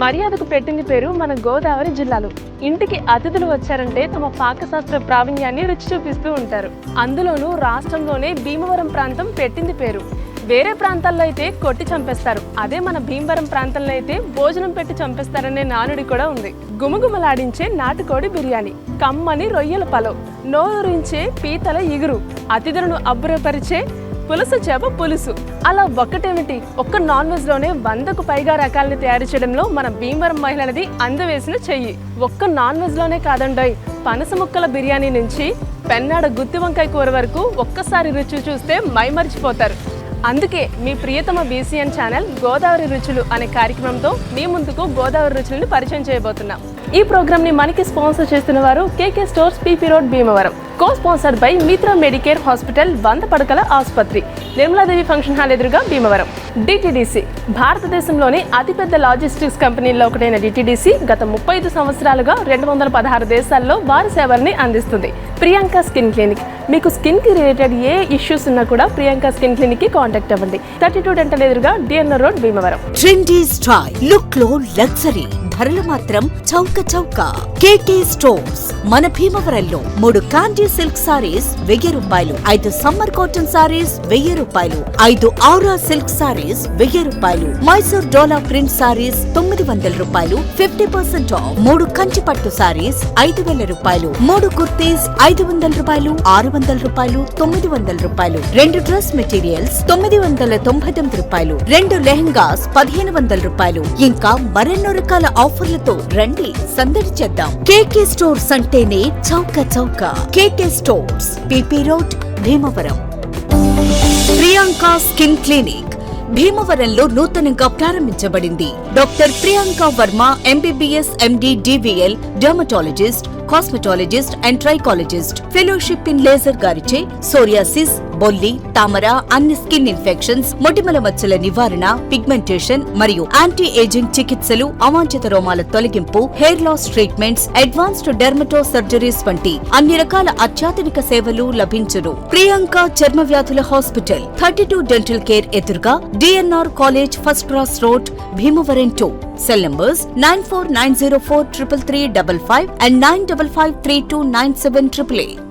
మర్యాదకు పెట్టింది పేరు మన గోదావరి జిల్లాలో. ఇంటికి అతిథులు వచ్చారంటే తమ పాకశాస్త్ర ప్రావీణ్యాన్ని రుచి చూపిస్తూ ఉంటారు. అందులోనూ రాష్ట్రంలోనే భీమవరం ప్రాంతం పెట్టింది పేరు. వేరే ప్రాంతాల్లో అయితే కొట్టి చంపేస్తారు, అదే మన భీమవరం ప్రాంతంలో అయితే భోజనం పెట్టి చంపేస్తారనే నానుడి కూడా ఉంది. గుమగుమలాడించే నాటుకోడి బిర్యానీ, కమ్మని రొయ్యల పలవ్, నోరూరించే పీతల ఇగురు, అతిథులను అబ్బురపరిచే పులుసు చేప పులుసు. అలా ఒక్కటేమిటి, ఒక్క నాన్ వెజ్ లోనే 100కు పైగా రకాలను తయారు చేయడంలో మన భీమవరం మహిళలది అందవేసిన చెయ్యి. ఒక్క నాన్ వెజ్ లోనే కాదండోయ్, పనస ముక్కల బిర్యానీ నుంచి పెన్నాడ గుత్తి వంకాయ కూర వరకు ఒక్కసారి రుచి చూస్తే మైమరిచిపోతారు. అందుకే మీ ప్రియతమ BCN ఛానల్ గోదావరి రుచులు అనే కార్యక్రమంతో మీ ముందుకు గోదావరి రుచులను పరిచయం చేయబోతున్నాం. ఈ ప్రోగ్రామ్ ని మనకి స్పాన్సర్ చేస్తున్న వారు KK stores, PP road, Bhimavaram. Co-sponsored by Mitra medicare hospital, 100 పడకల ఆసుపత్రి, నిర్మలాదేవి ఫంక్షన్ హాల్ ఎదురుగా, భీమవరం. DTDC భారతదేశంలోని అతిపెద్ద లాజిస్టిక్స్ కంపెనీల్లో ఒకటైన DTDC గత 35 సంవత్సరాలుగా 216 దేశాల్లో వారి సేవల్ని అందిస్తుంది. ప్రియాంక స్కిన్ క్లినిక్, మీకు స్కిన్ కి రిలేటెడ్ ఏ ఇష్యూస్ ఉన్నా కూడా ప్రియాంక స్కిన్ క్లినిక్ కి కాంటాక్ట్ అవ్వండి. 32 డెంటల్ ఎదురుగా, DNR road, Bhimavaram. Trendy style, look లో లగ్జరీ, ధరలు మాత్రం చౌక చౌక. KK స్టోర్స్ మన భీమవరంలో 3 కాండీ సిల్క్ సారీస్ 1000 రూపాయలు, 5 సమ్మర్ కాటన్ సారీస్ 1000 రూపాయలు, 5 ఔరా సిల్క్ సారీస్ 1000 రూపాయలు, మైసూర్ డోలా ప్రింట్ సారీస్ 900 రూపాయలు, 50% ఆఫ్. 3 కంచి పట్టు సారీస్ 5000 రూపాయలు, 3 కుర్తీస్ 500 రూపాయలు, 600 రూపాయలు, 900 రూపాయలు, 2 డ్రెస్ మెటీరియల్స్ 999 రూపాయలు, 2 లెహంగాస్ 1500 రూపాయలు. ఇంకా మరెన్నో రకాల ఆఫర్లతో రండి, సందడి చేద్దాం. KK స్టోర్స్ అంటేనే చౌక చౌక. KK stores, PP road, Bhimavaram. Priyanka skin clinic భీమవరంలో నూతనంగా ప్రారంభించబడింది. Doctor Priyanka Varma, MBBS, MD, DVL, dermatologist, cosmetologist and trichologist, fellowship in laser గారిచే సోరియాసిస్, బొల్లి, తామర, అన్ని స్కిన్ ఇన్ఫెక్షన్స్, మొటిమల మచ్చల నివారణ, పిగ్మెంటేషన్ మరియు యాంటీ ఏజింగ్ చికిత్సలు, అవాంఛిత రోమాల తొలగింపు, hair loss treatments, advanced dermato surgeries వంటి అన్ని రకాల అత్యాధునిక సేవలు లభించును. ప్రియాంక చర్మ వ్యాధుల హాస్పిటల్, 32 డెంటల్ కేర్ ఎదురుగా, DNR college, first cross road, Bhimavaram 2. Cell numbers 9490433355 and 9553297888.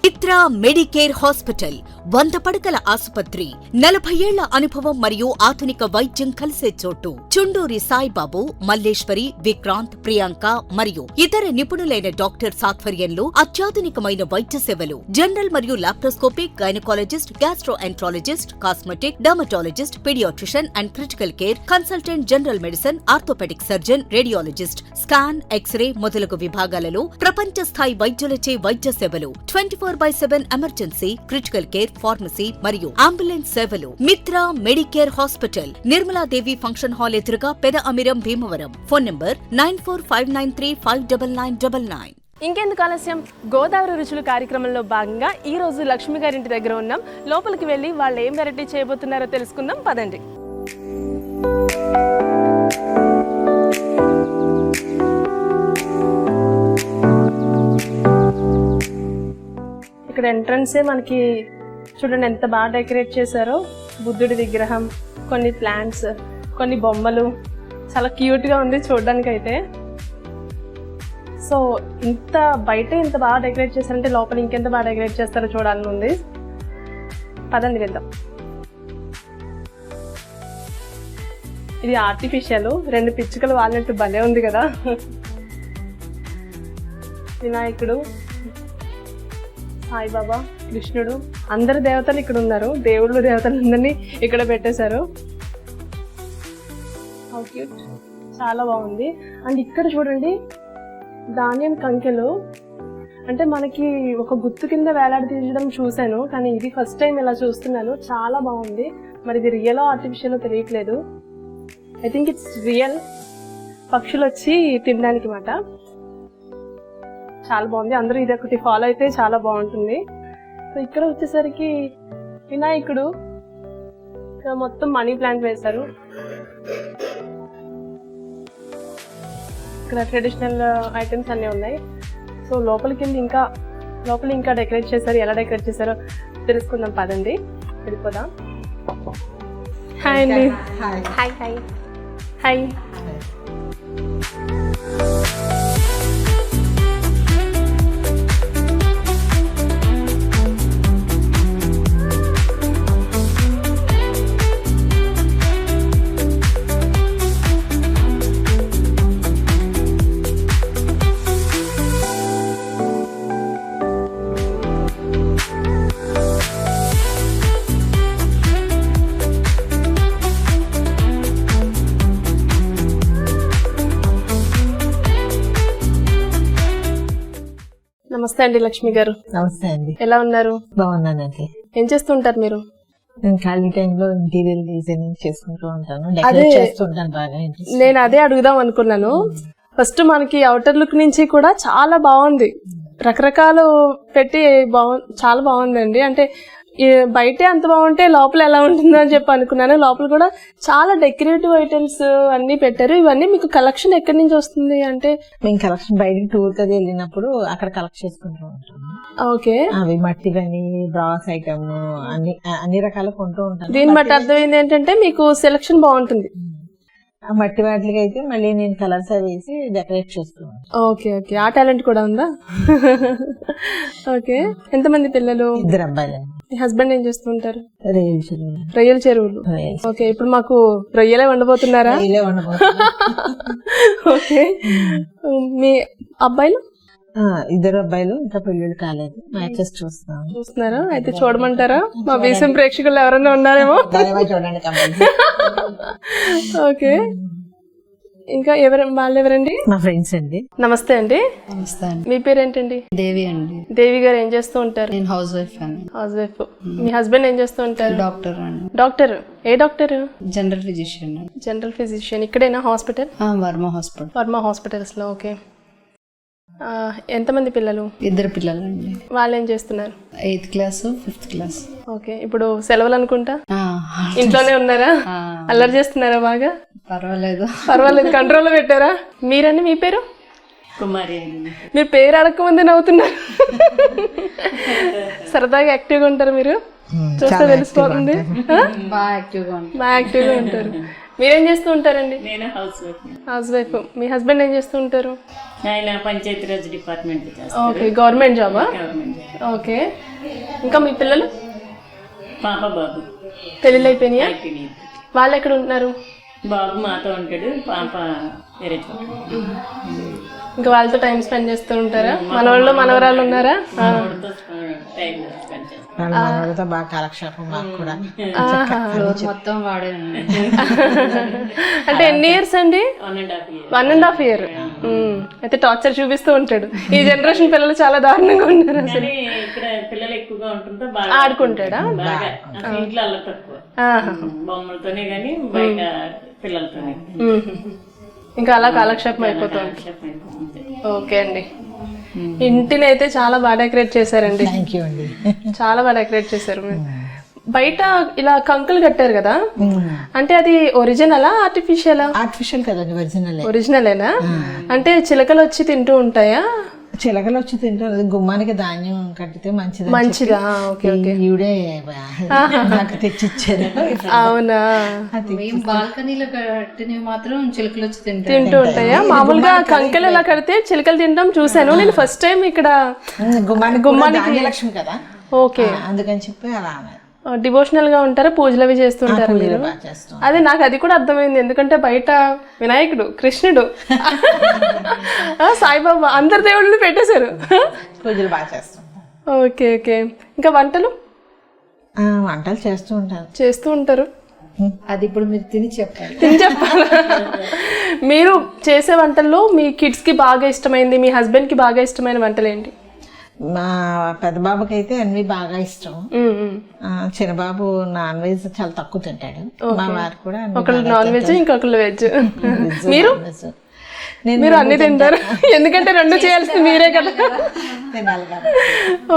మిత్ర మెడికేర్ హాస్పిటల్, 100 పడకల ఆసుపత్రి, 40 ఏళ్ల అనుభవం మరియు ఆధునిక వైద్యం కలిసే చోటు. చుండూరి సాయిబాబు, మల్లేశ్వరి, విక్రాంత్, ప్రియాంక మరియు ఇతర నిపుణులైన డాక్టర్స్ ఆధ్వర్యంలో అత్యాధునికమైన వైద్య సేవలు. జనరల్ మరియు laparoscopic, gynaecologist, gastroenterologist, cosmetic, dermatologist, paediatrician and critical care, consultant general medicine, orthopaedic surgeon, radiologist, scan, X-ray మొదలగు విభాగాలలో ప్రపంచ స్థాయి వైద్యులచే వైద్య సేవలు. 24/7 ఎమర్జెన్సీ, క్రిటికల్ కేర్, ఫార్మసీ మరియు అంబులెన్స్ సేవలు. Mitra medicare hospital, Nirmaladevi function hall ఎదురుగా, పెద అమిరం, భీమవరం. Phone number 9459935999. ఇంకెందుకు ఆలస్యం, గోదావరి రుచులు కార్యక్రమంలో భాగంగా ఈ రోజు లక్ష్మి గారింటి దగ్గర ఉన్నాం. లోపలికి వెళ్ళి వాళ్ళు ఏం వెరైటీ చేయబోతున్నారో తెలుసుకుందాం, పదండి. ఇక్కడ ఎంట్రన్సే మనకి చూడండి ఎంత బాగా డెకరేట్ చేశారో. బుద్ధుడి విగ్రహం, కొన్ని ప్లాంట్స్, కొన్ని బొమ్మలు, చాలా క్యూట్గా ఉంది చూడడానికి అయితే. సో ఇంత బయట ఇంత బాగా డెకరేట్ చేశారంటే లోపల ఇంకెంత బాగా డెకరేట్ చేస్తారో చూడాలని ఉంది. పదండి వెళ్దాం. ఇది ఆర్టిఫిషియల్, 2 పిచ్చుకలు వాలినట్టు భలే ఉంది కదా. వినాయకుడు, సాయిబాబా, కృష్ణుడు, అందరు దేవతలు ఇక్కడ ఉన్నారు. దేవుళ్ళు దేవతలందరినీ ఇక్కడ పెట్టేశారు. హౌ క్యూట్, చాలా బాగుంది. అండ్ ఇక్కడ చూడండి ధాన్యం కంకెలు, అంటే మనకి ఒక గుత్తు కింద వేలాడదీయడం చూశాను, కానీ ఇది ఫస్ట్ టైం ఇలా చూస్తున్నాను. చాలా బాగుంది. మరి ఇది రియల్ ఆర్టిఫిషియల్ తెలియట్లేదు. I think it's real. పక్షులు వచ్చి తినడానికి మాట. చాలా బాగుంది. అందరూ ఇది ఒకటి ఫాలో అయితే చాలా బాగుంటుంది. సో ఇక్కడ వచ్చేసరికి వినాయకుడు, ఇక్కడ మొత్తం మనీ ప్లాంట్ వేశారు. ఇక్కడ ట్రెడిషనల్ ఐటమ్స్ అన్నీ ఉన్నాయి. సో లోపలికి వెళ్ళి ఇంకా డెకరేట్ చేశారు. ఎలా డెకరేట్ చేశారో తెలుసుకుందాం, పదండి వెళ్ళిపోదాం. హాయ్ అండి. Hi hi hi. నమస్తే అండి లక్ష్మి గారు. నమస్తే అండి. ఎలా ఉన్నారు? బాగున్నానండి. ఏం చేస్తుంటారు మీరు? నేను ఖాళీ టైంలో ఇంటీరియర్ డిజైనింగ్ చేసుకుంటూ ఉంటాను, డెకరేట్ చేస్తుంటాను బాగా. నేను అదే అడుగుదాం అనుకున్నాను. ఫస్ట్ మనకి అవుటర్ లుక్ నుంచి కూడా చాలా బాగుంది, రకరకాలు పెట్టి చాలా బాగుందండి. అంటే బయటే అంత బాగుంటే లోపల ఎలా ఉంటుందో అని చెప్పి అనుకున్నాను. లోపల కూడా చాలా డెకరేటివ్ ఐటమ్స్ అన్ని పెట్టారు. ఇవన్నీ మీకు కలెక్షన్ ఎక్కడి నుంచి వస్తుంది? అంటే మేము కలెక్షన్ బయటకి టూర్ కది వెళ్ళినప్పుడు అక్కడ కలెక్ట్ చేసుకుంటూ ఉంటాము. ఓకే, అవి మట్టివని, బ్రాస్ ఐటమ్ అన్ని రకాలు కొంటూ ఉంటాను. దీన్ని బట్టి అర్థమైంది ఏంటంటే మీకు సెలక్షన్ బాగుంటుంది. ఆ మట్టి వాటికి అయితే మళ్ళీ నేను కలర్స్ వేసి డెకరేట్ చేస్తున్నాను. ఓకే ఓకే, ఆ టాలెంట్ కూడా ఉందా? ఓకే, ఎంతమంది పిల్లలు? 2 అబ్బాయిలు. మీ హస్బెండ్ ఏం చేస్తుంటారు? రొయ్యల చెరువులు. ఓకే, ఇప్పుడు మాకు రొయ్యలే వండబోతున్నారా? ఓకే, మీ అబ్బాయిలు? 2 అబ్బాయిలు, ఇంకా పెళ్ళిళ్ళు కాలేదు. మ్యాచెస్ చూస్తున్నారా? అయితే చూడమంటారా? మా బీసీఎం ప్రేక్షకులు ఎవరైనా ఉన్నారేమో, చూడండి. ఓకే, ఇంకా వాళ్ళెవరండి? మా ఫ్రెండ్స్ అండి. నమస్తే అండి. నమస్తే అండి. మీ పేరేంటండి? దేవి అండి. దేవి గారు ఏం చేస్తూ ఉంటారు? నేను హౌస్ వైఫ్ అండి. Housewife. మీ హస్బెండ్ ఏం చేస్తూ ఉంటారు? డాక్టర్ అండి. డాక్టర్? ఏ డాక్టర్? జనరల్ ఫిజిషియన్ అండి. General physician. ఇక్కడేనా hospital? Varma hospital. Varma hospitals లో. ఓకే, ఎంతమంది పిల్లలు? 2 పిల్లలు అండి. వాళ్ళు ఏం చేస్తున్నారు? 8th class, 5th class. Okay, ఇప్పుడు సెలవులు అనుకుంటా, ఇంట్లోనే ఉన్నారా? అల్లరి చేస్తున్నారా బాగా? పర్వాలేదు, కంట్రోల్ లో పెట్టారా? మీరండి, మీ పేరు? కుమారి. మీరు పేరు అడగకముందే నవ్వుతున్నారు. సరదాగా యాక్టివ్గా ఉంటారు మీరు, చూస్తే తెలిసిపోతుంది. బాగా యాక్టివ్గా ఉంటారు. మీరేం చేస్తూ ఉంటారండి? నేను హౌస్ వైఫ్. మీ హస్బెండ్ ఏం చేస్తూ ఉంటారు? ఆయన పంచాయతీరాజ్ డిపార్ట్మెంట్. ఓకే, గవర్నమెంట్ జాబా? ఓకే, ఇంకా మీ పిల్లలు? పాప బాబు. పెళ్ళిళ్ళు అయిపోయినాయా? వాళ్ళు ఎక్కడ ఉంటున్నారు? బాబు మాతో ఉంటాడు, పాప వేరే చోట. ఇంకా వాళ్ళతో టైం స్పెండ్ చేస్తూ ఉంటారా? మనవాళ్ళు మనవరాళ్ళు ఉన్నారా? మనవాళ్ళతో బాగా కాలక్షేపం మాకు కూడా. మొత్తం వాడేనండి. అంటే ఎన్ని ఇయర్స్ అండి? 1.5 year. అయితే టార్చర్ చూపిస్తూ ఉంటాడు. ఈ జనరేషన్ పిల్లలు చాలా దారుణంగా ఉంటారు. అసలు ఇక్కడ పిల్లలు ఎక్కువగా ఉంటుందో ఆడుకుంటాడా? ఇంట్లో అల్ల తక్కువ, బొమ్మలతోనే గానీ బయట పిల్లలతోనే. ఇంకా అలా కాలక్షేపం అయిపోతుంది. ఓకే అండి, ఇంటిని అయితే చాలా బాగా డెకరేట్ చేశారండి. థ్యాంక్ యూ అండి. చాలా బాగా డెకరేట్ చేశారు. బయట ఇలా కంకులు కట్టారు కదా, అంటే అది ఒరిజినలా ఆర్టిఫిషియలా? ఆర్టిఫిషియల్ కదండి, ఒరిజినలేనా? అంటే చిలకలు వచ్చి తింటూ ఉంటాయా? చిలకలు వచ్చి తింటారు. గుమ్మానికి ధాన్యం కట్టితే మంచిదా? ఓకే ఓకే, ఈవిడే నాకు తెచ్చిచ్చారు. అవునా? బాల్కనీలో కట్టినవి మాత్రం చిలుకలు వచ్చి తింటూ ఉంటాయా? మామూలుగా కంకెలు ఇలా కడితే చిలకలు తింటాం చూసాను నేను ఫస్ట్ టైం ఇక్కడ. గుమ్మానికి లక్ష్మి కదా. ఓకే, అందుకని చెప్పి అలా డివోషనల్ గా ఉంటారా? పూజలు అవి చేస్తుంటారు మీరు? అదే నాకు అది కూడా అర్థమైంది. ఎందుకంటే బయట వినాయకుడు, కృష్ణుడు, సాయిబాబా అందరి దేవుళ్ళు పెట్టేశారు. పూజలు బాగా చేస్తాం. ఓకే ఓకే, ఇంకా వంటలు చేస్తూ ఉంటారు. అది ఇప్పుడు మీరు తిని చెప్పాలి. మీరు చేసే వంటల్లో మీ కిడ్స్ కి బాగా ఇష్టమైంది, మీ హస్బెండ్ కి బాగా ఇష్టమైన వంటలు ఏంటి? మా పెద్ద బాబుకి అయితే అన్ని బాగా ఇష్టం. చిన్నబాబు నాన్ వెజ్ చాలా తక్కువ తింటాడు. మా వారు కూడా ఒకళ్ళు నాన్ వెజ్, ఇంకొకళ్ళు వెజ్. మీరు అన్ని తింటారు, ఎందుకంటే 2 చేయాల్సింది మీరే కదా. తినాలి కదా.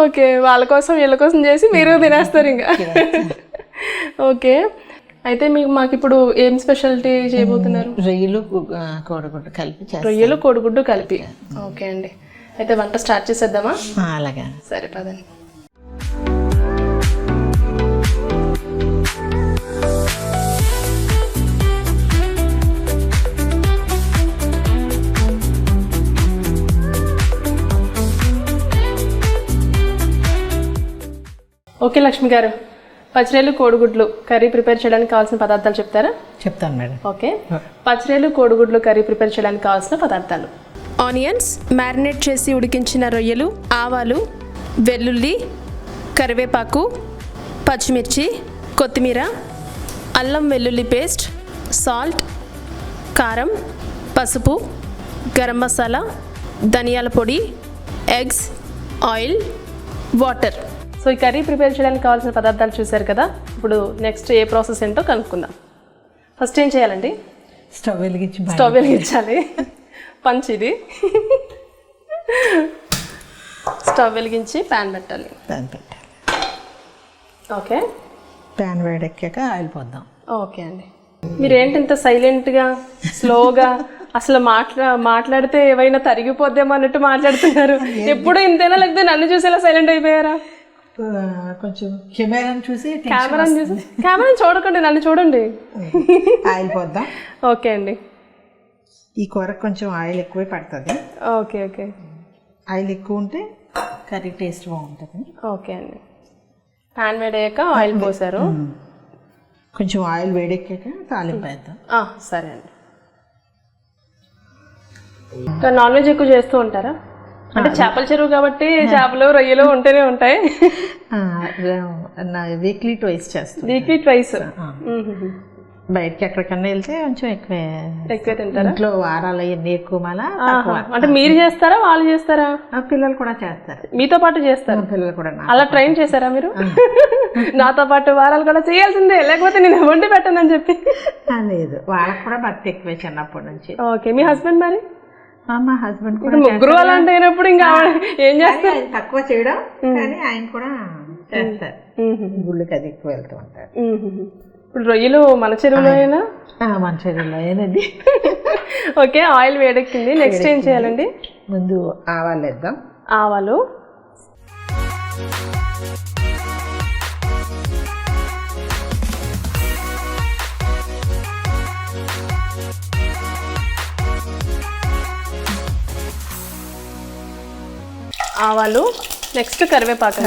ఓకే, వాళ్ళ కోసం వీళ్ళ కోసం చేసి మీరు తినేస్తారు ఇంకా. ఓకే, అయితే మాకు ఇప్పుడు ఏం స్పెషాలిటీ చేయబోతున్నారు? రొయ్యలు కోడిగుడ్డు కలిపి. రొయ్యలు కోడిగుడ్డు కలిపి. ఓకే అండి, అయితే వంట స్టార్ట్ చేసేద్దామా? అలాగా, సరే పదండి. ఓకే లక్ష్మి గారు, పచ్చిరేలు కోడిగుడ్లు కర్రీ ప్రిపేర్ చేయడానికి కావాల్సిన పదార్థాలు చెప్తారా? చెప్తాను మేడం. ఓకే, పచ్చిరేలు కోడిగుడ్లు కర్రీ ప్రిపేర్ చేయడానికి కావాల్సిన పదార్థాలు: ఆనియన్స్, మ్యారినేట్ చేసి ఉడికించిన రొయ్యలు, ఆవాలు, వెల్లుల్లి, కరివేపాకు, పచ్చిమిర్చి, కొత్తిమీర, అల్లం వెల్లుల్లి పేస్ట్, సాల్ట్, కారం, పసుపు, గరం మసాలా, ధనియాల పొడి, ఎగ్స్, ఆయిల్, వాటర్. సో ఈ కర్రీ ప్రిపేర్ చేయడానికి కావాల్సిన పదార్థాలు చూశారు కదా. ఇప్పుడు నెక్స్ట్ ఏ ప్రాసెస్ ఏంటో కనుక్కుందాం. ఫస్ట్ ఏం చేయాలండి? స్టవ్ వెలిగించాలి. పంచ్ ఇది. స్టవ్ వెలిగించి ప్యాన్ పెట్టాలి. ఓకే, ప్యాన్ వేడెక్కాక ఆయిల్ పోద్దాం. ఓకే అండి. మీరేంటి ఇంత సైలెంట్గా స్లోగా, అసలు మాట్లాడితే ఏవైనా తరిగిపోద్దేమో అన్నట్టు మాట్లాడుతున్నారు. ఎప్పుడు ఇంతేనా, లేకపోతే నన్ను చూసి ఎలా సైలెంట్ అయిపోయారా? కొంచెం కెమెరాని చూడకండి, నన్ను చూడండి. ఆయిల్ పోద్దాం. ఓకే అండి. ఈ కూరకు కొంచెం ఆయిల్ ఎక్కువే పడుతుంది. Okay okay. ఆయిల్ ఎక్కువ ఉంటే కర్రీ టేస్ట్ బాగుంటుంది. ఓకే అండి. ప్యాన్ వేడయ్యాక ఆయిల్ పోసారు. కొంచెం ఆయిల్ వేడెక్కాక తాలింపు వేద్దాం. సరే అండి. నాన్ వెజ్ ఎక్కువ చేస్తూ ఉంటారా? అంటే చేపల చెరువు కాబట్టి చేపలు రొయ్యలు ఉంటూనే ఉంటాయి. వీక్లీ ట్వైస్ చేస్తాం. Weekly twice. బయటకి ఎక్కడికన్నా వెళ్తే కొంచెం ఎక్కువ తింటారా? ఇంట్లో వారాలు అవన్నీ ఎక్కువ మళ్ళా. అంటే మీరు చేస్తారా, వాళ్ళు చేస్తారా? పిల్లలు కూడా చేస్తారు. మీతో పాటు చేస్తారు? పిల్లలు కూడా. అలా ట్రైన్ చేశారా మీరు? నాతో పాటు వారాలు కూడా చేయాల్సిందే, లేకపోతే నేను వండి పెట్టనని చెప్పి. లేదు, వాళ్ళకి కూడా భక్తి ఎక్కువే చిన్నప్పటి నుంచి. ఓకే, మీ హస్బెండ్ మరి? మా హస్బెండ్ కూడా ముగ్గురు అలాంటి అయినప్పుడు ఇంకా ఏం చేస్తారు? తక్కువ చేయడం, కానీ ఆయన కూడా చేస్తారు. గుళ్ళకి అది ఎక్కువ వెళ్తూ ఉంటారు. ఇప్పుడు రొయ్యలు మన చెరువులోనేనా? మన చెరువులో ఏనండి. ఓకే, ఆయిల్ వేడెక్కింది. నెక్స్ట్ ఏం చేయాలండి? ముందు ఆవాలు వేద్దాం. ఆవాలు, నెక్స్ట్ కరివేపాకు.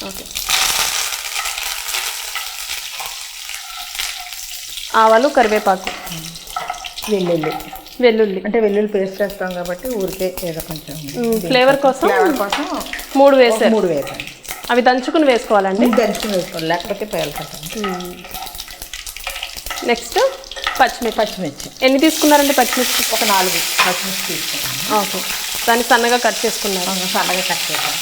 ఓకే, ఆవాలు, కరివేపాకు, వెల్లుల్లి. అంటే వెల్లుల్లి పేస్ట్ చేస్తాం కాబట్టి ఊరికే ఏదో కొంచెం ఫ్లేవర్ కోసం 3 వేసారు. అవి దంచుకుని వేసుకోవాలండి. దంచుకుని వేసుకోవాలి, లేకపోతే పేలుకుంటాం. నెక్స్ట్ పచ్చిమిర్చి. ఎన్ని తీసుకున్నారండి పచ్చిమిర్చి? ఒక 4 పచ్చిమిర్చి తీసుకున్నాను. ఓకే, దాన్ని సన్నగా కట్ చేసుకున్నారు. సన్నగా కట్ చేసాను.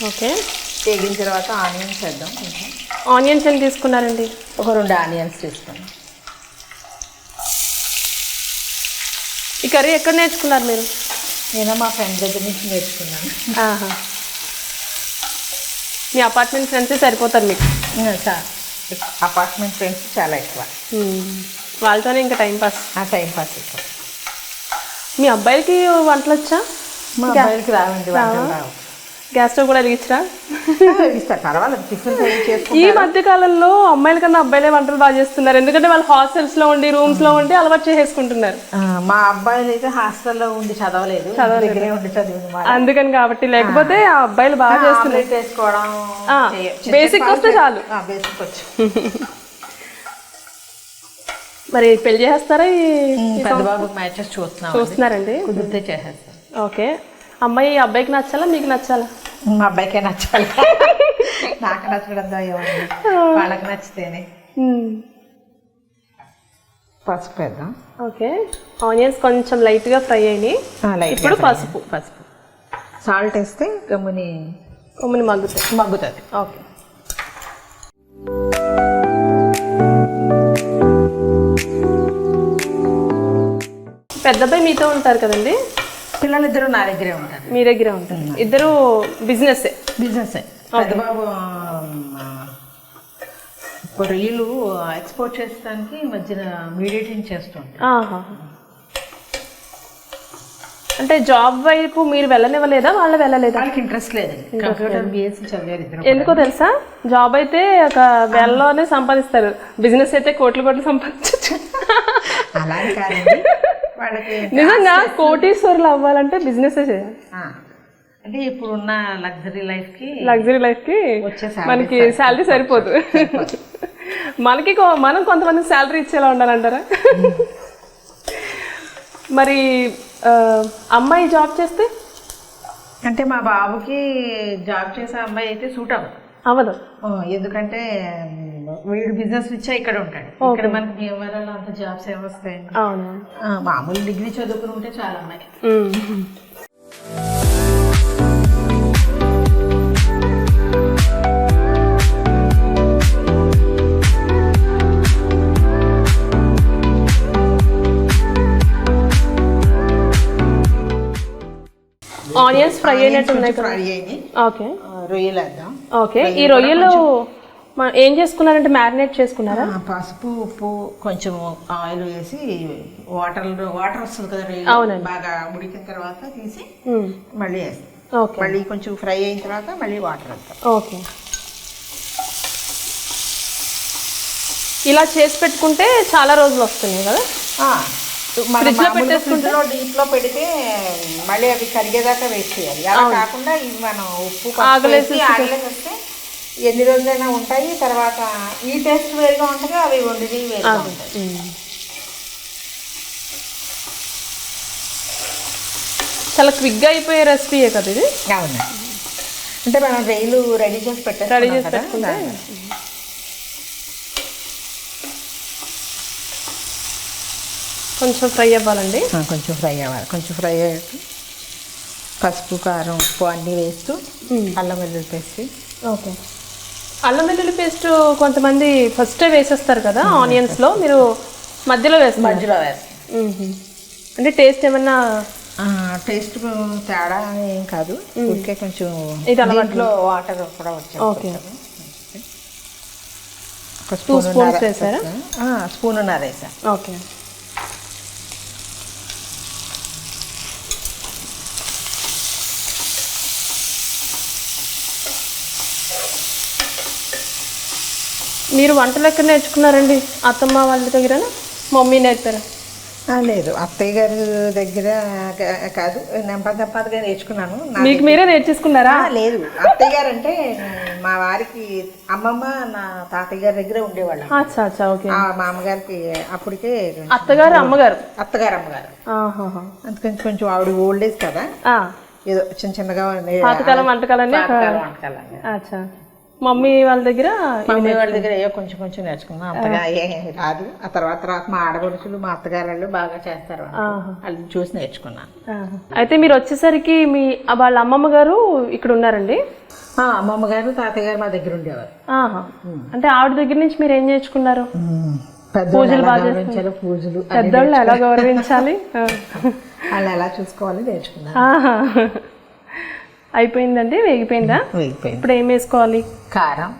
ఓకే, వేగిన తర్వాత ఆనియన్స్ వేద్దాం. ఆనియన్స్ ఎన్ని తీసుకున్నారండి? ఒక 2 ఆనియన్స్ తీసుకున్నాను. ఈ కర్రీ ఎక్కడ నేర్చుకున్నారు మీరు? నేను మా ఫ్రెండ్ దగ్గర నుంచి నేర్చుకున్నాను. మీ అపార్ట్మెంట్ ఫ్రెండ్సే సరిపోతారు మీకు? అపార్ట్మెంట్ ఫ్రెండ్స్ చాలా ఎక్కువ. వాళ్ళతోనే ఇంకా టైంపాస్ ఎక్కువ. మీ అబ్బాయికి వంటలు వచ్చా? మా అబ్బాయికి రావండి వంటలు రావు. గ్యాస్ స్టవ్ కూడా వెలిగించరా? పర్వాలేదు, టిఫిన్ ఈ మధ్య కాలంలో అమ్మాయిల కన్నా అబ్బాయిలే వంటలు బాగా చేస్తున్నారు. ఎందుకంటే వాళ్ళు హాస్టల్స్ లో ఉండి, రూమ్స్ లో ఉండి అలవాటు చేసేసుకుంటున్నారు. మా అబ్బాయిలు అయితే హాస్టల్లో ఉండి చదవలేదు. అందుకని కాబట్టి, లేకపోతే ఆ అబ్బాయిలు బాగా చేస్తున్నారు. బేసిక్ వస్తే చాలు. బేసిక్ వచ్చు. మరి పెళ్లి చేస్తారా? పెద్ద బాబు మ్యాచెస్ చూస్తున్నారండి, కుదిరితే చేసేస్తాను. ఓకే, అమ్మాయి అబ్బాయికి నచ్చాలా, మీకు నచ్చాలా? మా అబ్బాయికే నచ్చాలి. నాకు నచ్చడం వాళ్ళకి నచ్చితేనే. పసుపు వేద్దాం. ఓకే, ఆనియన్స్ కొంచెం లైట్గా ఫ్రై అయినాయి. ఇప్పుడు పసుపు సాల్ట్ వేస్తే గమ్ముని మగ్గుతుంది. ఓకే, పెద్ద అబ్బాయి మీతో ఉంటారు కదండి? పిల్లలిద్దరూ నా దగ్గరే ఉంటారు. మీ దగ్గరే ఉంటారు. ఇద్దరు బిజినెస్. పెద్ద బాబు రొయ్యలు ఎక్స్పోర్ట్ చేసడానికి మధ్యన మీడియేటింగ్ చేస్తుంటారు. అంటే జాబ్ వైపు మీరు వెళ్ళనివ్వలేదా, వాళ్ళు వెళ్ళలేదా? వాళ్ళకి ఇంట్రెస్ట్ లేదండి. కంప్యూటర్ బిఎస్సి చదివారు ఇద్దరు. ఎందుకో తెలుసా? జాబ్ అయితే ఒక వేలలోనే సంపాదిస్తారు, బిజినెస్ అయితే కోట్లు సంపాదించచ్చు. అలాగే కాదండి వాళ్ళకి నిజంగా కోటీశ్వరులు అవ్వాలంటే బిజినెస్ చేయాలి. అంటే ఇప్పుడున్న లగ్జరీ లైఫ్ కి వచ్చే మనకి శాలరీ సరిపోదు. మనకి మనం కొంతమంది శాలరీ ఇచ్చేలా ఉండాలంటారా? మరి అమ్మాయి జాబ్ చేస్తే అంటే మా బాబుకి జాబ్ చేసే అమ్మాయి అయితే సూట్ అవ్వదు. ఎందుకంటే వీడు బిజినెస్ రిచ్ ఇక్కడ ఉంటాడు. ఇక్కడ మనకి భీమవరంలో అంత జాబ్స్ ఏమొస్తాయండి? మామూలు డిగ్రీ చదువుకుని ఉంటే చాలా అమ్మాయి. ఆనియన్స్ ఫ్రై అయినట్టు ఉన్నాయి. ఫ్రై అయ్యి ఓకే, రొయ్యలు వేద్దాం. ఓకే, ఈ రొయ్యలు ఏం చేసుకున్నారంటే మ్యారినేట్ చేసుకున్నారా? పసుపు, ఉప్పు, కొంచెం ఆయిల్ వేసి వాటర్ వస్తుంది కదా, అవునండి, బాగా ఉడికిన తర్వాత తీసి మళ్ళీ వేస్తాం. ఓకే, మళ్ళీ కొంచెం ఫ్రై అయిన తర్వాత మళ్ళీ వాటర్ వేస్తాం. ఓకే, ఇలా చేసి పెట్టుకుంటే చాలా రోజులు వస్తున్నాయి కదా. ఫ్రిడ్జ్ లో డీప్ లో పెడితే మళ్ళీ అవి కరిగేదాకా వెయిట్ చేయాలి. అలా కాకుండా ఇది మనం ఉప్పు ఆగలేసి వస్తే ఎన్ని రోజులైనా ఉంటాయి. తర్వాత ఈ టేస్ట్ వేరుగా ఉంటుంది, అవి వండిది వేరుగా ఉంటాయి. చాలా క్విక్గా అయిపోయే రెసిపీయే కదా ఇది. అవును, అంటే మనం రైలు రెడీ చేసి పెట్టుకుంటే కొంచెం ఫ్రై అవ్వాలండి. కొంచెం ఫ్రై అవ్వాలి. కొంచెం ఫ్రై అయ్యాక పసుపు, కారం, ఉప్పు అన్నీ వేస్తూ అల్లం వెల్లుల్లి పేస్ట్. ఓకే, అల్లం వెల్లుల్లి పేస్ట్ కొంతమంది ఫస్టే వేసేస్తారు కదా ఆనియన్స్లో, మీరు మధ్యలో వేస్తారు? మధ్యలో వేస్తాం. అంటే టేస్ట్ ఏమన్నా టేస్ట్ తేడా ఏం కాదు, ఊరికే కొంచెం ఇది అలవాట్లో వాటర్ కూడా వచ్చాయి. ఓకే, ఒక 2 స్పూన్స్ వేసారా? స్పూన్నర వేసా. ఓకే, మీరు వంటలు ఎక్కడ నేర్చుకున్నారండి? అత్తమ్మ వాళ్ళ దగ్గర, మమ్మీ నేర్పారా? లేదు, అత్తయ్య గారి దగ్గర కాదు, నెంపదిగా నేర్చుకున్నాను. మీకు మీరే నేర్చేసుకున్నారా? లేదు, అత్తయ్య గారు అంటే మా వారికి అమ్మమ్మ, నా తాతయ్య గారి దగ్గర ఉండేవాళ్ళం. మా అమ్మగారికి అప్పటికే అత్తగారు అమ్మగారు అందుకని కొంచెం ఆవిడ ఓల్డ్ ఏజ్ కదా, ఏదో చిన్నగా పాతకాలం వంటకాలన్నీ. మమ్మీ వాళ్ళ దగ్గర ఏవో కొంచెం నేర్చుకున్నాం, అంతగా ఏమి రాదు. ఆ తర్వాత మా ఆడపడుచులు, మా అత్తగారు వాళ్ళు బాగా చేస్తారు, వాళ్ళు చూసి నేర్చుకున్నాను. అయితే మీరు వచ్చేసరికి మీ వాళ్ళ అమ్మమ్మ గారు ఇక్కడ ఉన్నారండి? అమ్మమ్మ గారు, తాతయ్య గారు మా దగ్గర ఉండేవారు. అంటే ఆవిడ దగ్గర నుంచి మీరు ఏం నేర్చుకున్నారు? పూజలు బాగా గౌరవించాలి, పూజలు పెద్దోళ్ళు ఎలా గౌరవించాలి, వాళ్ళు ఎలా చూసుకోవాలి నేర్చుకున్నారు. అయిపోయిందండి, వేగిపోయిందా? ఇప్పుడు ఏం వేసుకోవాలి? కారం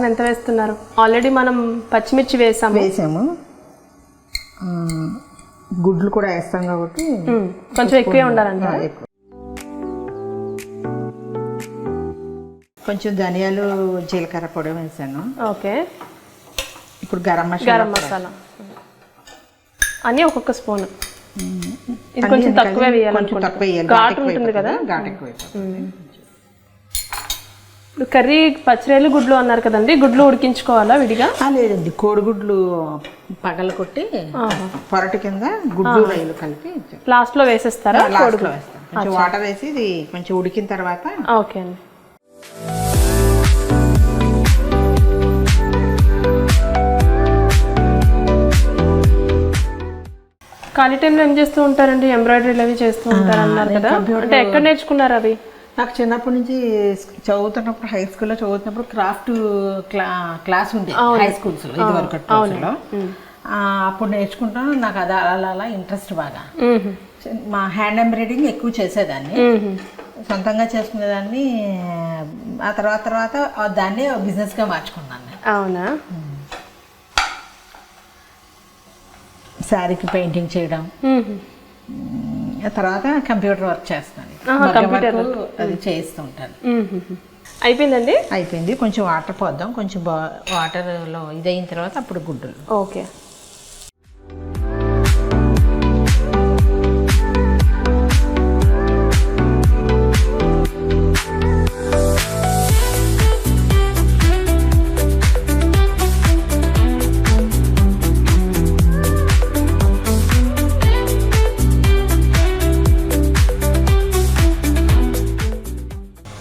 ఎంత వేస్తున్నారు? ఆల్రెడీ మనం పచ్చిమిర్చి వేసాము. గుడ్లు కూడా వేస్తాం కాబట్టి కొంచెం ఎక్కువే ఉండాలంట. కొంచెం ధనియాలు, జీలకర్ర పొడి వేసాను. ఓకే, ఇప్పుడు గరం మసాలా అన్నీ ఒక్కొక్క స్పూన్. ఇది కొంచెం తక్కువే వేయాలి, ఘాటు ఉంటుంది కదా. ఇప్పుడు కర్రీ పచ్చిరేలు గుడ్లు అన్నారు కదండి, గుడ్లు ఉడికించుకోవాలా విడిగా? లేదండి, కోడిగుడ్లు పగల కొట్టి పొరటి కింద గుడ్లు రైలు కలిపి లాస్ట్ లో వేసేస్తారా? లాస్ట్లో వేస్తాం, కొంచెం వాటర్ వేసి ఇది కొంచెం ఉడికిన తర్వాత. ఓకే అండి. ఖాళీ టైంలో ఏం చేస్తూ ఉంటారండి? ఎంబ్రాయిడరీలు అవి చేస్తూ ఉంటారు అన్నారు కదా, అంటే ఎక్కడ నేర్చుకున్నారు అవి? నాకు చిన్నప్పటి నుంచి చదువుతున్నప్పుడు, హై స్కూల్లో చదువుతున్నప్పుడు క్రాఫ్ట్ క్లాస్ ఉంది హై స్కూల్స్లో, ఇదివరకు రోజుల్లో. అప్పుడు నేర్చుకుంటాను. నాకు అది అలా ఇంట్రెస్ట్ బాగా. మా హ్యాండ్ ఎంబ్రాయిడరింగ్ ఎక్కువ చేసేదాన్ని, సొంతంగా చేసుకునేదాన్ని. ఆ తర్వాత దాన్ని బిజినెస్గా మార్చుకున్నాను. అవునా? శారీకి పెయింటింగ్ చేయడం, తర్వాత కంప్యూటర్ వర్క్ చేస్తాను, అది చేస్తూ ఉంటాను. అయిపోయిందండి. అయిపోయింది. కొంచెం వాటర్ పోద్దాం. కొంచెం వాటర్లో ఇదైన తర్వాత అప్పుడు గుడ్డులు. ఓకే.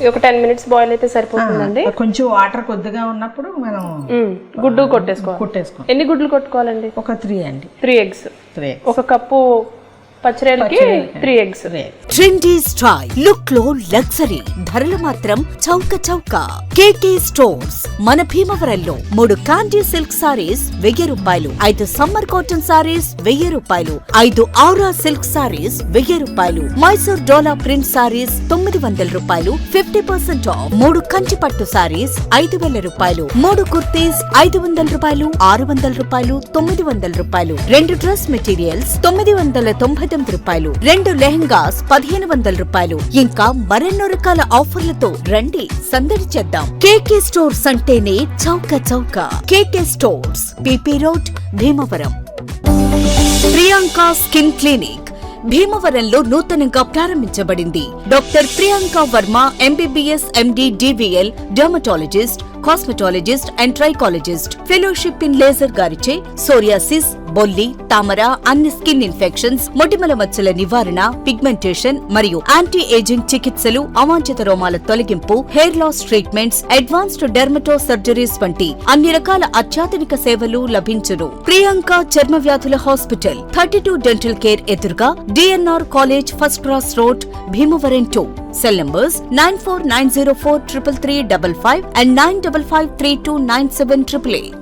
ఒక 10 మినిట్స్ బాయిల్ అయితే సరిపోతుందండి. కొంచెం వాటర్ కొద్దిగా ఉన్నప్పుడు మనం గుడ్డు కొట్టేసుకోవాలి. ఎన్ని గుడ్లు కొట్టుకోవాలండి? ఒక 3 అండి. 3 ఎగ్స్. ఒక కప్పు పచ్చిరేలకి 3 ఎగ్స్. ట్రెండీ స్టైల్, లుక్ లో లగ్జరీ, ధరలు మాత్రం చౌక చౌక. కేకే స్టోర్స్ మన భీమవరంలో 3 కాండీ సిల్క్ సారీస్ 1000 రూపాయలు, 5 సమ్మర్ కాటన్ సారీస్ 1000 రూపాయలు, 5 ఔరా సిల్క్ సారీస్ 1000 రూపాయలు, మైసూర్ డోలా ప్రింట్ సారీస్ 900 రూపాయలు, 50% ఆఫ్. 3 కంచి పట్టు సారీస్ 5000 రూపాయలు, 3 కుర్తీస్ 500 రూపాయలు, 600 రూపాయలు, 900 రూపాయలు, 2 డ్రెస్ మెటీరియల్స్ 999 రూపాయలు, 2 లెహంగాస్ 1500 రూపాయలు. ఇంకా మరెన్నో రకాల ఆఫర్లతో రండి సందడి చేద్దాం. కేకే స్టోర్స్ అంటేనే చౌక చౌక. KK stores, PP road, Bhimavaram. Priyanka skin clinic భీమవరంలో నూతనంగా ప్రారంభించబడింది. Doctor Priyanka Varma MBBS, MD, DVL, dermatologist, cosmetologist and trichologist, fellowship in laser గారిచే సోరియాసిస్, బొల్లి, తామర, అన్ని స్కిన్ ఇన్ఫెక్షన్స్, మొటిమల మచ్చల నివారణ, పిగ్మెంటేషన్ మరియు యాంటీ ఏజింగ్ చికిత్సలు, అవాంఛిత రోమాల తొలగింపు, hair loss treatments, advanced dermato surgeries వంటి అన్ని రకాల అత్యాధునిక సేవలు లభించును. ప్రియాంక చర్మ వ్యాధుల హాస్పిటల్, 32 డెంటల్ కేర్ ఎదురుగా, DNR college, first cross road, Bhimavaram 2. Cell numbers 9490433355 and 9553297888.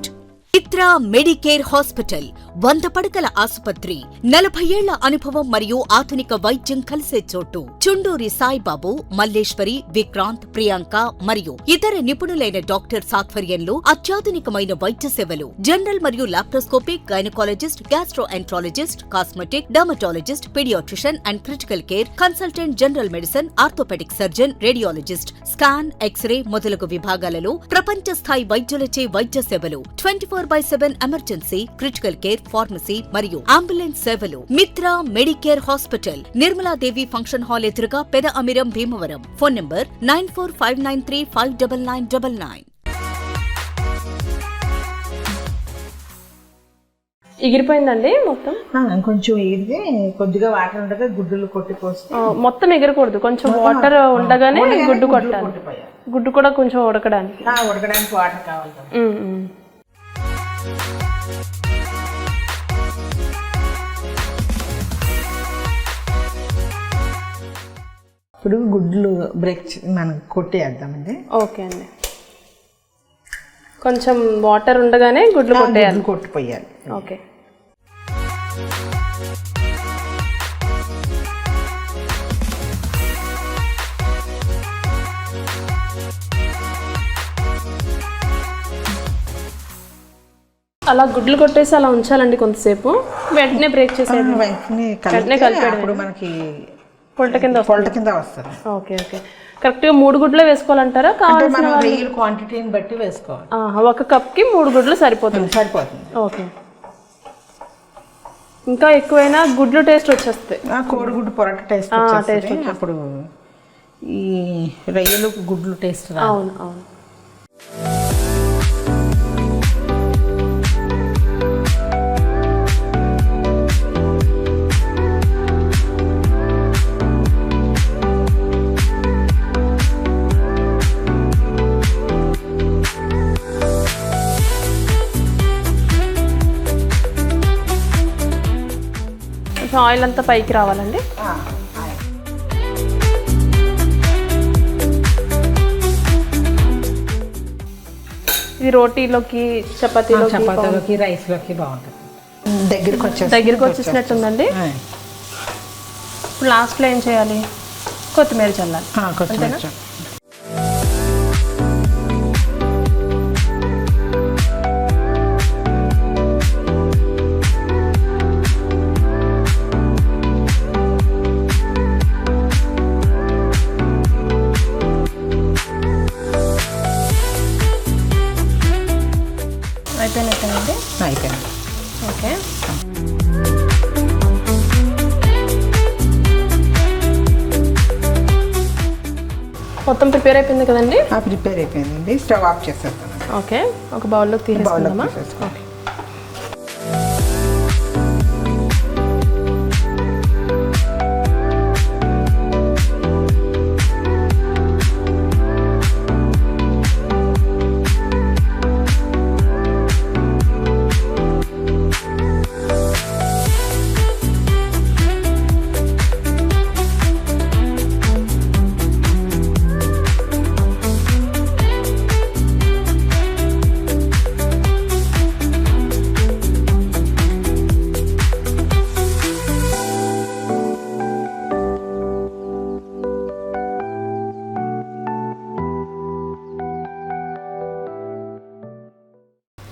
Mitra medicare hospital 100 పడకల ఆసుపత్రి, 40 ఏళ్ల అనుభవం మరియు ఆధునిక వైద్యం కలిసే చోటు. చుండూరి సాయిబాబు, మల్లేశ్వరి, విక్రాంత్, ప్రియాంక మరియు ఇతర నిపుణులైన డాక్టర్స్ ఆధ్వర్యంలో అత్యాధునికమైన వైద్య సేవలు. జనరల్ మరియు laparoscopic, gynaecologist, gastroenterologist, cosmetic, dermatologist, paediatrician and critical care, consultant general medicine, orthopaedic surgeon, radiologist, scan, X-ray మొదలగు విభాగాలలో ప్రపంచ స్థాయి వైద్యులచే వైద్య సేవలు. 24/7 ఎమర్జెన్సీ, క్రిటికల్ కేర్, ఫార్మసీ మరియు అంబులెన్స్ సేవలు. Mitra medicare hospital, Nirmaladevi function hall ఎదురుగా, పెద అమిరం, భీమవరం. Phone number 9459359999. ఎగిరిపోయిందండి మొత్తం. కొంచెం ఎగిరితే కొద్దిగా వాటర్ ఉండగా గుడ్డులు కొట్టిపోస్తే. మొత్తం ఎగిరకూడదు, కొంచెం వాటర్ ఉండగానే గుడ్డు కొట్టాలి. గుడ్డు కూడా కొంచెం ఉడకడానికి వాటర్ కావాలి. ఇప్పుడు గుడ్లు బ్రేక్ మనం కొట్టేద్దామండి. ఓకే అండి. కొంచెం వాటర్ ఉండగానే గుడ్లు కొట్టేయాలి, కొట్టిపోయాలి. ఓకే. అలా గుడ్లు కొట్టేసి అలా ఉంచాలండి కొంతసేపు, వెంటనే బ్రేక్ చేసేది, వెంటనే కలిపేది. మనకి పొట్ట కింద వస్తుంది. Okay okay. కరెక్ట్ గా 3 గుడ్లే వేసుకోవాలంటారా? కావాల్సిన క్వాంటిటీని బట్టి వేసుకోవాలి. 1 కప్ కి 3 గుడ్లు సరిపోతుంది. ఓకే. ఇంకా ఎక్కువైనా గుడ్లు టేస్ట్ వచ్చేస్తాయి. కోడిగుడ్డు పొరట టేస్ట్ వచ్చేస్తుంది. అప్పుడు ఈ రొయ్యలు గుడ్లు టేస్ట్ రాదు. అవును అవును. ఆయిల్ అంతా పైకి రావాలండి. ఇది రోటీలోకి, చపాతీలోకి, రైస్ లోకి బాగుంటుంది. దగ్గరికి వచ్చేసినట్టుందండి. ఇప్పుడు లాస్ట్లో ఏం చేయాలి? కొత్తిమీర చల్లాలి. అయిపోయినట్టేనండి. అయిపోయింది. ఓకే. మొత్తం ప్రిపేర్ అయిపోయింది కదండి? ప్రిపేర్ అయిపోయిందండి. స్టవ్ ఆఫ్ చేసేస్తాను. ఓకే, ఒక బౌల్లోకి తీసేసుకుందామా? ఓకే.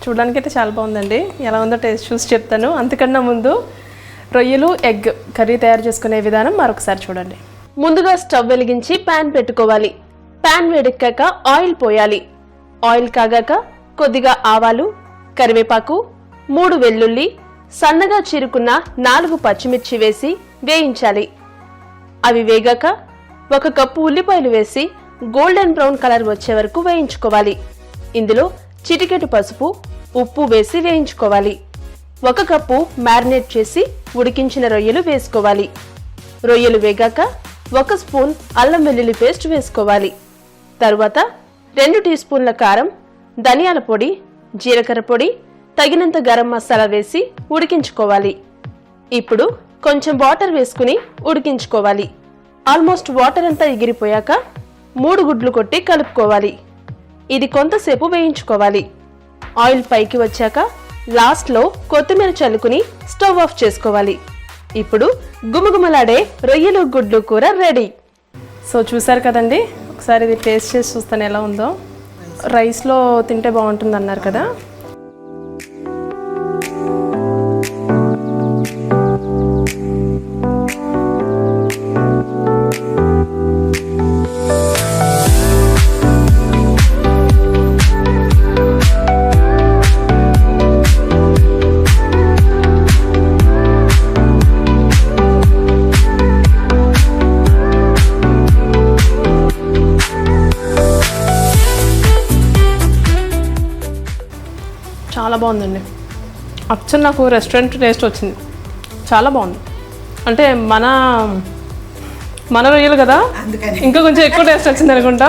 చూడడానికి అయితే చాలా బాగుందండి. ఎలా ఉందో టేస్ట్ చూసి చెప్తాను. అంతకన్నా ముందు రొయ్యలు ఎగ్ కర్రీ తయారు చేసుకునే విధానం మరొకసారి చూడండి. ముందుగా స్టవ్ వెలిగించి ప్యాన్ పెట్టుకోవాలి. ప్యాన్ వేడెక్కాక ఆయిల్ పోయాలి. ఆయిల్ కాగాక కొద్దిగా ఆవాలు, కరివేపాకు, 3 వెల్లుల్లి, సన్నగా చీరుకున్న 4 పచ్చిమిర్చి వేసి వేయించాలి. అవి వేగాక 1 కప్పు ఉల్లిపాయలు వేసి గోల్డెన్ బ్రౌన్ కలర్ వచ్చే వరకు వేయించుకోవాలి. ఇందులో చిటికెడు పసుపు, ఉప్పు వేసి వేయించుకోవాలి. 1 కప్పు మ్యారినేట్ చేసి ఉడికించిన రొయ్యలు వేసుకోవాలి. రొయ్యలు వేగాక 1 స్పూన్ అల్లం వెల్లుల్లి పేస్ట్ వేసుకోవాలి. తరువాత 2 టీ స్పూన్ల కారం, ధనియాల పొడి, జీలకర్ర పొడి, తగినంత గరం మసాలా వేసి ఉడికించుకోవాలి. ఇప్పుడు కొంచెం వాటర్ వేసుకుని ఉడికించుకోవాలి. ఆల్మోస్ట్ వాటర్ అంతా ఎగిరిపోయాక 3 గుడ్లు కొట్టి కలుపుకోవాలి. ఇది కొంతసేపు వేయించుకోవాలి. ఆయిల్ పైకి వచ్చాక లాస్ట్లో కొత్తిమీర చల్లుకుని స్టవ్ ఆఫ్ చేసుకోవాలి. ఇప్పుడు గుమగుమలాడే రొయ్యలు గుడ్లు కూర రెడీ. సో చూసారు కదండి, ఒకసారి ఇది టేస్ట్ చేసి చూస్తాను ఎలా ఉందో. రైస్లో తింటే బాగుంటుంది అన్నారు కదా. చాలా బాగుందండి. అచ్చం నాకు రెస్టారెంట్ టేస్ట్ వచ్చింది. చాలా బాగుంది. అంటే మన రొయ్యలు కదా, ఇంకా కొంచెం ఎక్కువ టేస్ట్ వచ్చింది అనుకుంటా.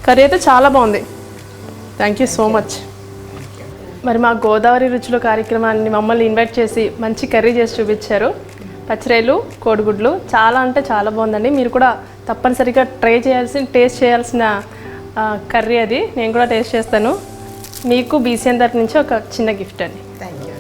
కర్రీ అయితే చాలా బాగుంది. Thank you so much. మరి మా గోదావరి రుచులు కార్యక్రమాన్ని మమ్మల్ని ఇన్వైట్ చేసి మంచి కర్రీ చేసి చూపించారు. పచ్చిరేలు, కోడిగుడ్లు చాలా అంటే చాలా బాగుందండి. మీరు కూడా తప్పనిసరిగా టేస్ట్ చేయాల్సిన కర్రీ అది. నేను కూడా టేస్ట్ చేస్తాను. మీకు బీసీఎన్ తరఫు నుంచి ఒక చిన్న గిఫ్ట్ అండి. Thank you.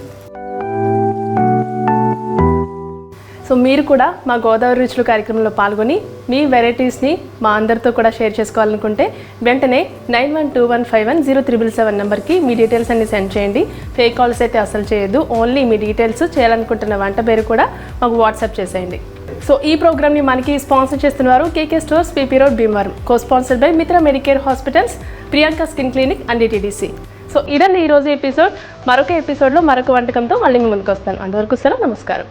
సో మీరు కూడా మా గోదావరి రుచులు కార్యక్రమంలో పాల్గొని మీ వెరైటీస్ని మా అందరితో కూడా షేర్ చేసుకోవాలనుకుంటే వెంటనే 9121510377 నెంబర్కి మీ డీటెయిల్స్ అన్ని సెండ్ చేయండి. ఫేక్ కాల్స్ అయితే అసలు చేయొద్దు. ఓన్లీ మీ డీటెయిల్స్, చేయాలనుకుంటున్న వంట పేరు కూడా మాకు వాట్సాప్ చేసేయండి. సో ఈ ప్రోగ్రామ్ని మనకి స్పాన్సర్ చేస్తున్నారు KK stores, PP road, Bhimavaram. Co-sponsored by Mitra medicare hospitals, Priyanka skin clinic and DTDC. So ఇదండి ఈరోజు ఎపిసోడ్. మరొక ఎపిసోడ్లో మరొక వంటకంతో మళ్ళీ మీ ముందుకు వస్తాను. అంతవరకు సెలవు, నమస్కారం.